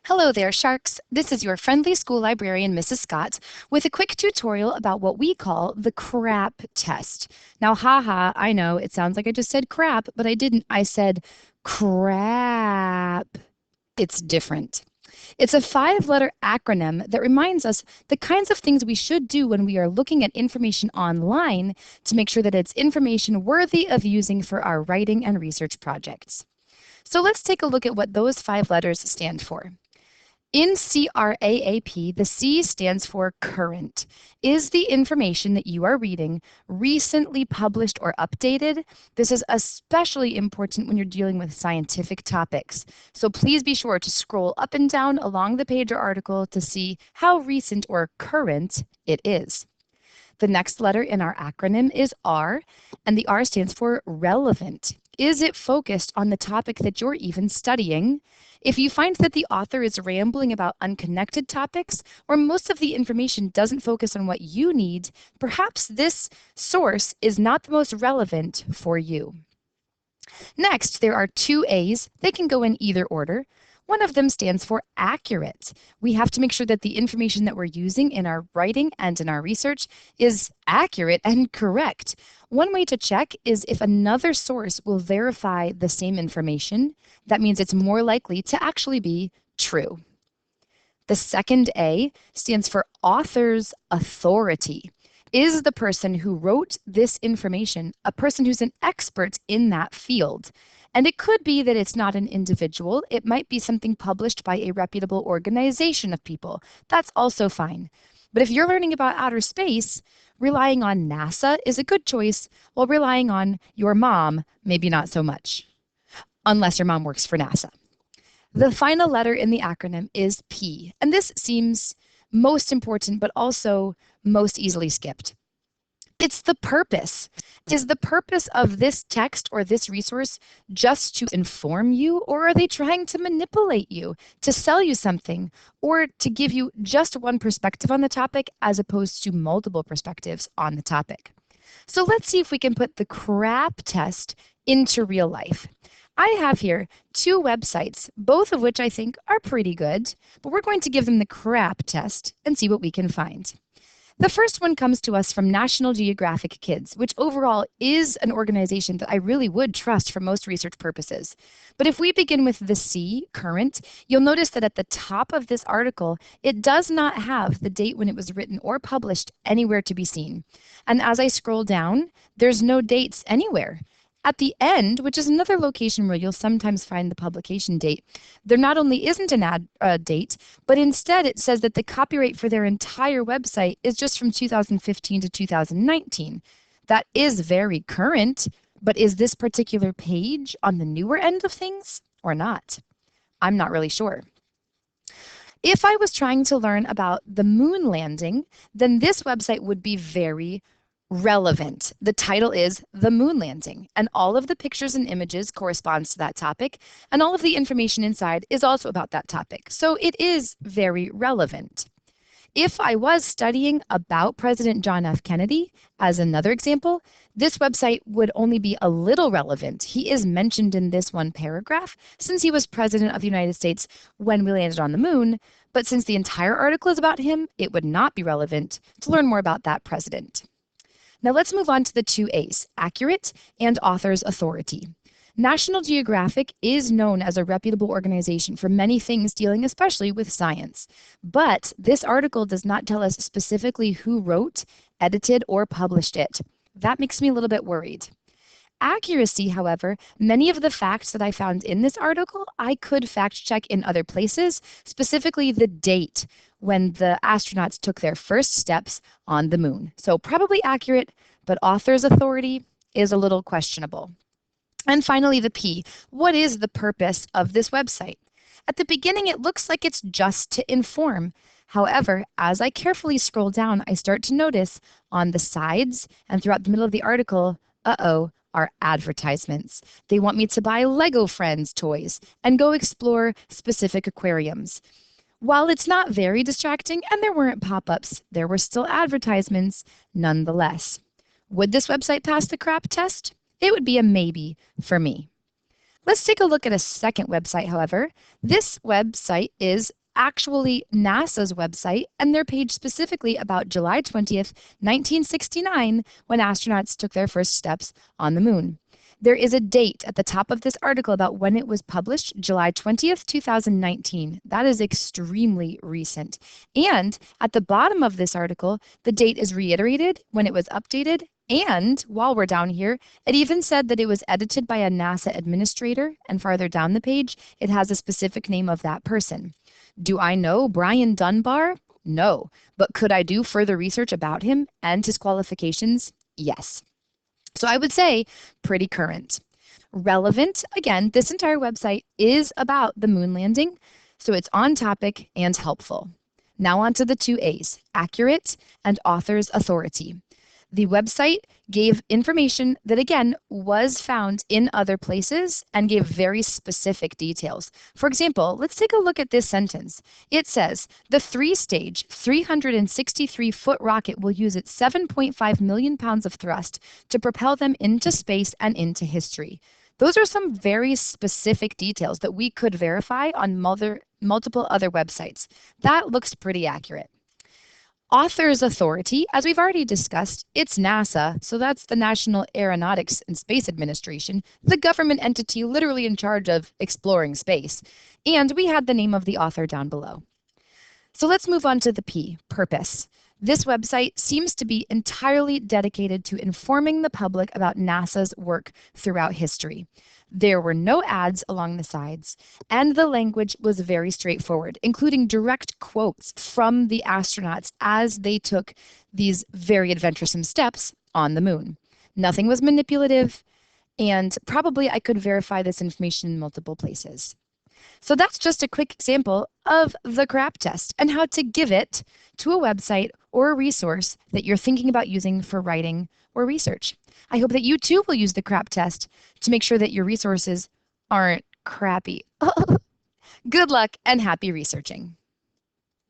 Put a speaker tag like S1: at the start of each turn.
S1: Hello there, sharks. This is your friendly school librarian, Mrs. Scott, with a quick tutorial about what we call the CRAAP test. Now, haha, I know it sounds like I just said crap, but I didn't. I said crap. It's different. It's a 5-letter acronym that reminds us the kinds of things we should do when we are looking at information online to make sure that it's information worthy of using for our writing and research projects. So let's take a look at what those 5 letters stand for. In CRAAP, the C stands for current. Is the information that you are reading recently published or updated? This is especially important when you're dealing with scientific topics. So please be sure to scroll up and down along the page or article to see how recent or current it is. The next letter in our acronym is R, and the R stands for relevant. Is it focused on the topic that you're even studying? If you find that the author is rambling about unconnected topics, or most of the information doesn't focus on what you need, perhaps this source is not the most relevant for you. Next, there are 2 A's. They can go in either order. One of them stands for accurate. We have to make sure that the information that we're using in our writing and in our research is accurate and correct. One way to check is if another source will verify the same information. That means it's more likely to actually be true. The second A stands for author's authority. Is the person who wrote this information a person who's an expert in that field? And it could be that it's not an individual. It might be something published by a reputable organization of people. That's also fine. But if you're learning about outer space, relying on NASA is a good choice, while relying on your mom, maybe not so much, unless your mom works for NASA. The final letter in the acronym is P, and this seems most important, but also most easily skipped. It's the purpose. Is the purpose of this text or this resource just to inform you, or are they trying to manipulate you, to sell you something, or to give you just one perspective on the topic as opposed to multiple perspectives on the topic? So let's see if we can put the CRAAP test into real life. I have here 2 websites, both of which I think are pretty good, but we're going to give them the CRAAP test and see what we can find. The first one comes to us from National Geographic Kids, which overall is an organization that I really would trust for most research purposes. But if we begin with the C, current, you'll notice that at the top of this article, it does not have the date when it was written or published anywhere to be seen. And as I scroll down, there's no dates anywhere. At the end, which is another location where you'll sometimes find the publication date, there not only isn't an date, but instead it says that the copyright for their entire website is just from 2015 to 2019. That is very current, but is this particular page on the newer end of things or not? I'm not really sure. If I was trying to learn about the moon landing, then this website would be very relevant. The title is The Moon Landing, and all of the pictures and images corresponds to that topic, and all of the information inside is also about that topic. So it is very relevant. If I was studying about President John F. Kennedy, as another example, this website would only be a little relevant. He is mentioned in this one paragraph since he was president of the United States when we landed on the moon, but since the entire article is about him, it would not be relevant to learn more about that president. Now let's move on to the 2 A's, accurate and author's authority. National Geographic is known as a reputable organization for many things dealing especially with science. But this article does not tell us specifically who wrote, edited, or published it. That makes me a little bit worried. Accuracy, however, many of the facts that I found in this article, I could fact check in other places, specifically the date when the astronauts took their first steps on the moon. So probably accurate, but author's authority is a little questionable. And finally, the P. What is the purpose of this website? At the beginning, it looks like it's just to inform. However, as I carefully scroll down, I start to notice on the sides and throughout the middle of the article, are advertisements. They want me to buy Lego Friends toys and go explore specific aquariums. While it's not very distracting and there weren't pop-ups, there were still advertisements nonetheless. Would this website pass the CRAAP test? It would be a maybe for me. Let's take a look at a second website, however. This website is actually NASA's website, and their page specifically about July 20th, 1969, when astronauts took their first steps on the moon. There is a date at the top of this article about when it was published, July 20th, 2019. That is extremely recent. And at the bottom of this article, the date is reiterated when it was updated. And while we're down here, it even said that it was edited by a NASA administrator. And farther down the page, it has a specific name of that person. Do I know Brian Dunbar? No. But could I do further research about him and his qualifications? Yes. So I would say pretty current. Relevant, again, this entire website is about the moon landing, so it's on topic and helpful. Now on to the two A's, accurate and author's authority. The website gave information that, again, was found in other places and gave very specific details. For example, let's take a look at this sentence. It says, the three-stage, 363-foot rocket will use its 7.5 million pounds of thrust to propel them into space and into history. Those are some very specific details that we could verify on multiple other websites. That looks pretty accurate. Author's authority, as we've already discussed, it's NASA, so that's the National Aeronautics and Space Administration, the government entity literally in charge of exploring space. And we had the name of the author down below. So let's move on to the P, purpose. This website seems to be entirely dedicated to informing the public about NASA's work throughout history. There were no ads along the sides, and the language was very straightforward, including direct quotes from the astronauts as they took these very adventuresome steps on the moon. Nothing was manipulative, and probably I could verify this information in multiple places. So that's just a quick example of the CRAAP test and how to give it to a website or a resource that you're thinking about using for writing or research. I hope that you too will use the CRAAP test to make sure that your resources aren't crappy. Good luck and happy researching.